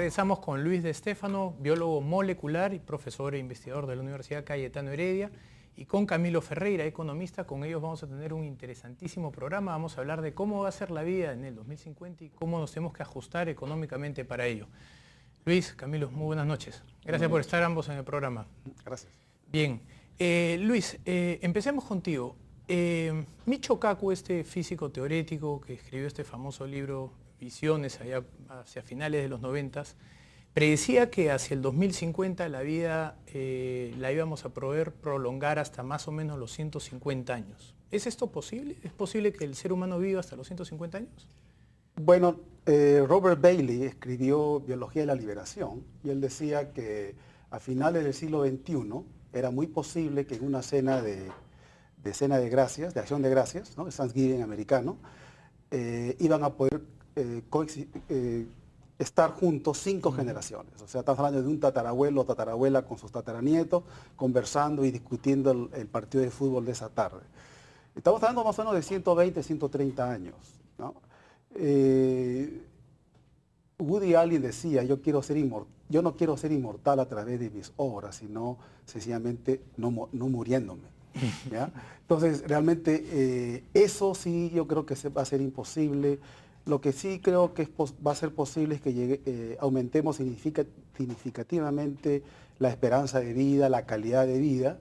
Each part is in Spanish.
regresamos con Luis de Stefano, biólogo molecular y profesor e investigador de la Universidad Cayetano Heredia, y con Camilo Ferreira, economista. Con ellos vamos a tener un interesantísimo programa. Vamos a hablar de cómo va a ser la vida en el 2050 y cómo nos tenemos que ajustar económicamente para ello. Luis, Camilo, muy buenas noches. Gracias por estar ambos en el programa. Gracias. Bien. Luis, empecemos contigo. Michio Kaku, este físico teórico que escribió este famoso libro Visiones allá hacia finales de los 90, predecía que hacia el 2050 la vida la íbamos a poder prolongar hasta más o menos los 150 años. ¿Es esto posible? ¿Es posible que el ser humano viva hasta los 150 años? Bueno, Robert Bailey escribió Biología de la Liberación y él decía que a finales del siglo XXI era muy posible que en una cena de gracias, de acción de gracias, ¿no? El Thanksgiving americano, iban a poder estar juntos 5 generaciones. O sea, estamos hablando de un tatarabuelo o tatarabuela con sus tataranietos, conversando y discutiendo el partido de fútbol de esa tarde. Estamos hablando más o menos de 120, 130 años, ¿no? Woody Allen decía, yo no quiero ser inmortal a través de mis obras, sino sencillamente no muriéndome. ¿Ya? Entonces, realmente eso sí yo creo que va a ser imposible. Lo que sí creo que va a ser posible es que aumentemos significativamente la esperanza de vida, la calidad de vida,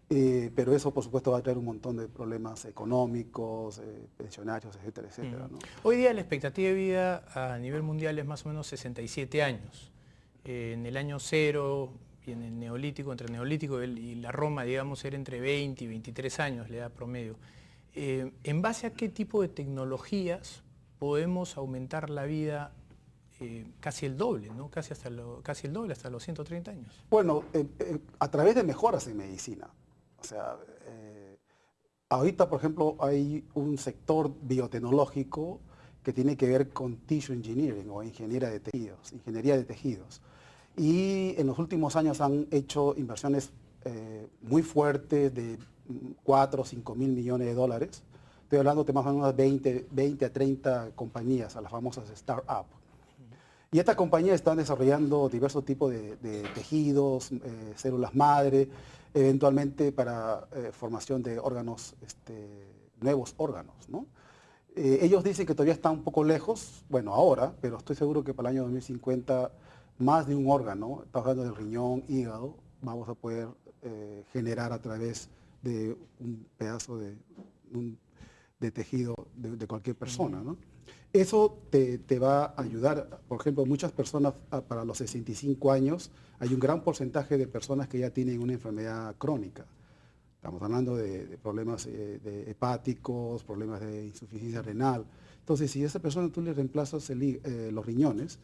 pero eso por supuesto va a traer un montón de problemas económicos, pensionarios, etcétera, etcétera, ¿no? Hoy día la expectativa de vida a nivel mundial es más o menos 67 años. En el año 0 y en el Neolítico, entre el Neolítico y la Roma, digamos, era entre 20 y 23 años la edad promedio. ¿En base a qué tipo de tecnologías podemos aumentar la vida casi el doble, ¿no? Casi el doble, hasta los 130 años? Bueno, a través de mejoras en medicina. O sea, ahorita, por ejemplo, hay un sector biotecnológico que tiene que ver con tissue engineering o ingeniería de tejidos. Y en los últimos años han hecho inversiones muy fuertes de 4 o 5 mil millones de dólares. Estoy hablando de más o menos 20 a 30 compañías, a las famosas startups. Y estas compañías están desarrollando diversos tipos de tejidos, células madre, eventualmente para formación de órganos, nuevos órganos, ¿no? Ellos dicen que todavía están un poco lejos, bueno, ahora, pero estoy seguro que para el año 2050 más de un órgano, estamos hablando del riñón, hígado, vamos a poder generar a través de un pedazo de tejido de cualquier persona, ¿no? Eso te va a ayudar. Por ejemplo, muchas personas para los 65 años, hay un gran porcentaje de personas que ya tienen una enfermedad crónica. Estamos hablando de problemas hepáticos, problemas de insuficiencia renal. Entonces, si a esa persona tú le reemplazas los riñones,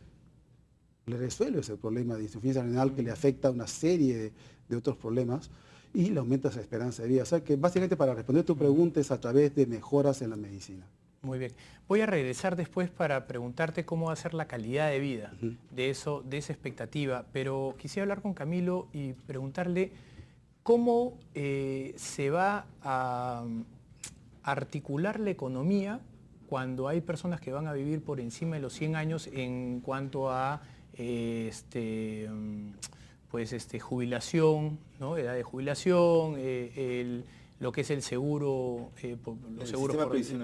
le resuelves el problema de insuficiencia renal que le afecta a una serie de otros problemas y le aumentas la esperanza de vida. O sea que básicamente para responder tu pregunta es a través de mejoras en la medicina. Muy bien. Voy a regresar después para preguntarte cómo va a ser la calidad de vida de esa expectativa, pero quisiera hablar con Camilo y preguntarle cómo se va a articular la economía cuando hay personas que van a vivir por encima de los 100 años en cuanto a jubilación, ¿no? Edad de jubilación, lo que es el seguro, los seguros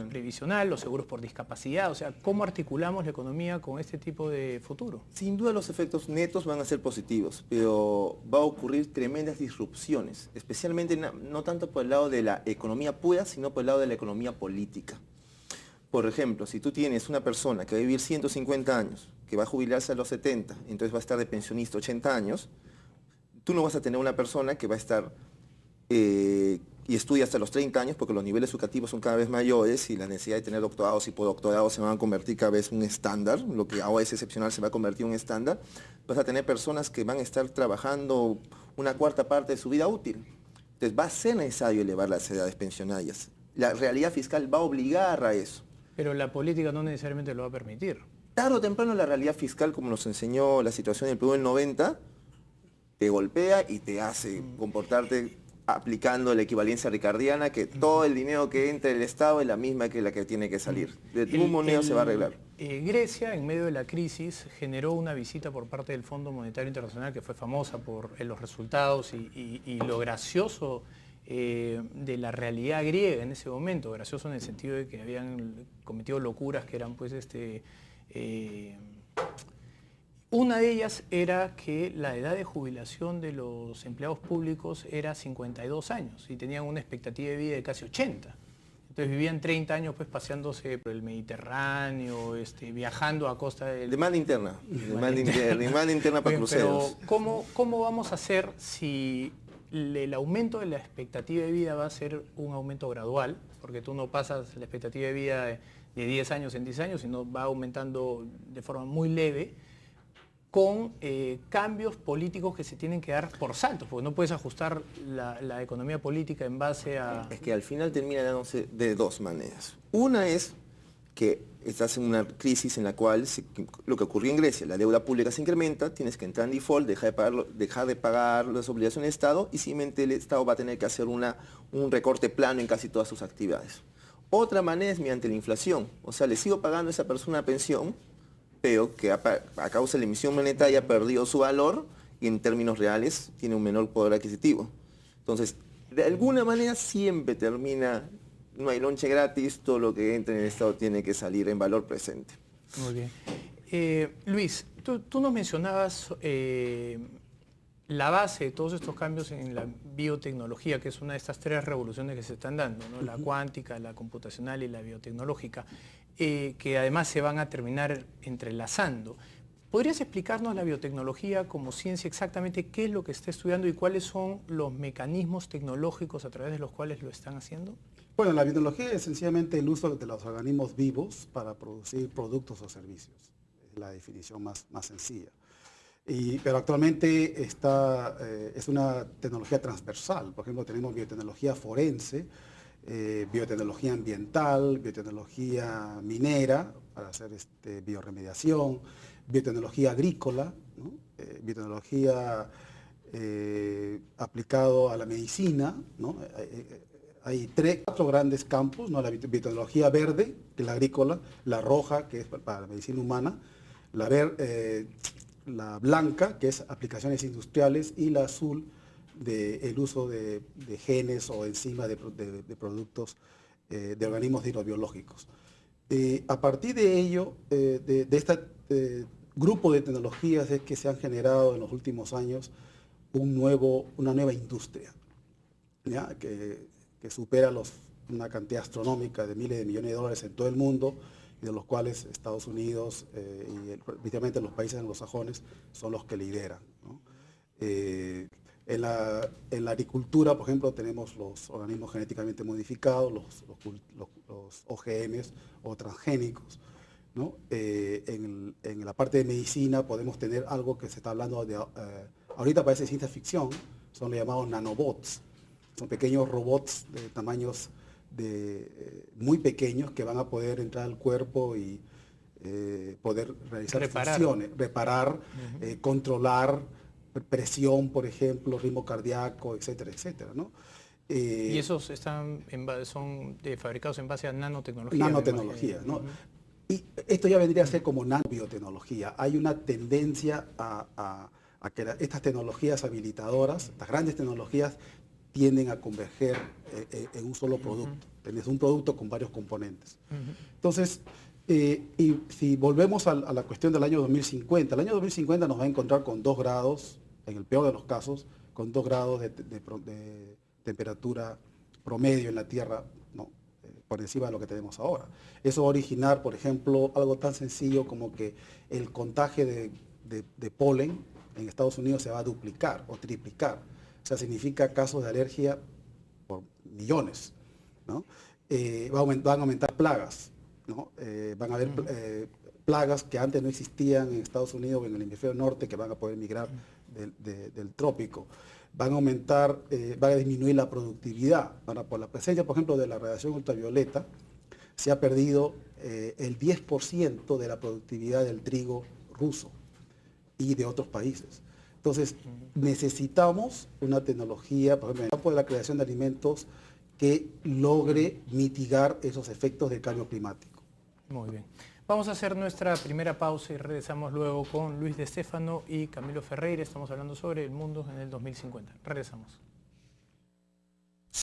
previsional, los seguros por discapacidad. O sea, ¿cómo articulamos la economía con este tipo de futuro? Sin duda los efectos netos van a ser positivos, pero va a ocurrir tremendas disrupciones, especialmente no tanto por el lado de la economía pura, sino por el lado de la economía política. Por ejemplo, si tú tienes una persona que va a vivir 150 años, que va a jubilarse a los 70, entonces va a estar de pensionista 80 años, tú no vas a tener una persona que va a estar y estudia hasta los 30 años porque los niveles educativos son cada vez mayores y la necesidad de tener doctorados y postdoctorados se van a convertir cada vez en un estándar, lo que ahora es excepcional se va a convertir en un estándar. Vas a tener personas que van a estar trabajando una cuarta parte de su vida útil. Entonces va a ser necesario elevar las edades pensionarias. La realidad fiscal va a obligar a eso. Pero la política no necesariamente lo va a permitir. Tarde o temprano la realidad fiscal, como nos enseñó la situación del Perú del 90, te golpea y te hace comportarte aplicando la equivalencia ricardiana, que todo el dinero que entra del Estado es la misma que la que tiene que salir. De ningún moneda se va a arreglar. Grecia, en medio de la crisis, generó una visita por parte del Fondo Monetario Internacional que fue famosa por los resultados y lo gracioso de la realidad griega en ese momento. Gracioso en el sentido de que habían cometido locuras que eran pues una de ellas era que la edad de jubilación de los empleados públicos era 52 años y tenían una expectativa de vida de casi 80. Entonces vivían 30 años pues paseándose por el Mediterráneo, viajando a costa del... Demanda interna, demanda interna para cruceros. Pero ¿cómo vamos a hacer si el aumento de la expectativa de vida va a ser un aumento gradual? Porque tú no pasas la expectativa de vida de 10 años en 10 años, sino va aumentando de forma muy leve, con cambios políticos que se tienen que dar por saltos, porque no puedes ajustar la economía política en base a... Es que al final termina dándose de dos maneras. Una es que estás en una crisis en la cual lo que ocurrió en Grecia, la deuda pública se incrementa, tienes que entrar en default, dejar de pagar las obligaciones del Estado y simplemente el Estado va a tener que hacer un recorte plano en casi todas sus actividades. Otra manera es mediante la inflación, o sea, le sigo pagando a esa persona una pensión, pero que a causa de la emisión monetaria ha perdido su valor y en términos reales tiene un menor poder adquisitivo. Entonces, de alguna manera siempre termina, no hay lonche gratis, todo lo que entra en el Estado tiene que salir en valor presente. Muy bien. Luis, tú nos mencionabas la base de todos estos cambios en la biotecnología, que es una de estas tres revoluciones que se están dando, ¿no? La cuántica, la computacional y la biotecnológica, que además se van a terminar entrelazando. ¿Podrías explicarnos la biotecnología como ciencia exactamente qué es lo que está estudiando y cuáles son los mecanismos tecnológicos a través de los cuales lo están haciendo? Bueno, la biotecnología es sencillamente el uso de los organismos vivos para producir productos o servicios. Es la definición más sencilla. Pero actualmente es una tecnología transversal. Por ejemplo, tenemos biotecnología forense, biotecnología ambiental, biotecnología minera para hacer bioremediación, biotecnología agrícola, ¿no? Biotecnología aplicado a la medicina, ¿no? Hay cuatro grandes campos, ¿no? La biotecnología verde, que es la agrícola, la roja, que es para la medicina humana, la blanca, que es aplicaciones industriales, y la azul, el uso de genes o enzimas de productos de organismos hidrobiológicos. A partir de ello, de este grupo de tecnologías es que se han generado en los últimos años una nueva industria, ¿ya? Que supera una cantidad astronómica de miles de millones de dólares en todo el mundo, y de los cuales Estados Unidos y especialmente los países anglosajones son los que lideran, ¿no? En la agricultura, por ejemplo, tenemos los organismos genéticamente modificados, los OGMs o transgénicos, ¿no? En la parte de medicina podemos tener algo que se está hablando de, ahorita parece ciencia ficción, son los llamados nanobots. Son pequeños robots de tamaños muy pequeños que van a poder entrar al cuerpo y poder realizar funciones, reparar, controlar presión, por ejemplo, ritmo cardíaco, etcétera, etcétera, ¿no? Y esos son fabricados en base a nanotecnología. Nanotecnología, ¿no? Y esto ya vendría a ser como nanobiotecnología. Hay una tendencia a que estas tecnologías habilitadoras, las grandes tecnologías, tienden a converger en un solo producto. Tienes un producto con varios componentes. Entonces, y si volvemos a la cuestión del año 2050, el año 2050 nos va a encontrar con 2 grados, en el peor de los casos, con 2 grados de temperatura promedio en la Tierra, ¿no? Por encima de lo que tenemos ahora. Eso va a originar, por ejemplo, algo tan sencillo como que el contagio de polen en Estados Unidos se va a duplicar o triplicar. O sea, significa casos de alergia por millones, ¿no? Van a aumentar plagas, ¿no? Van a haber plagas que antes no existían en Estados Unidos o en el hemisferio norte, que van a poder migrar del trópico. Van a aumentar, va a disminuir la productividad. Por la presencia, por ejemplo, de la radiación ultravioleta, se ha perdido el 10% de la productividad del trigo ruso y de otros países. Entonces, necesitamos una tecnología, por ejemplo, en el campo de la creación de alimentos, que logre mitigar esos efectos del cambio climático. Muy bien. Vamos a hacer nuestra primera pausa y regresamos luego con Luis de Stefano y Camilo Ferreira. Estamos hablando sobre el mundo en el 2050. Regresamos.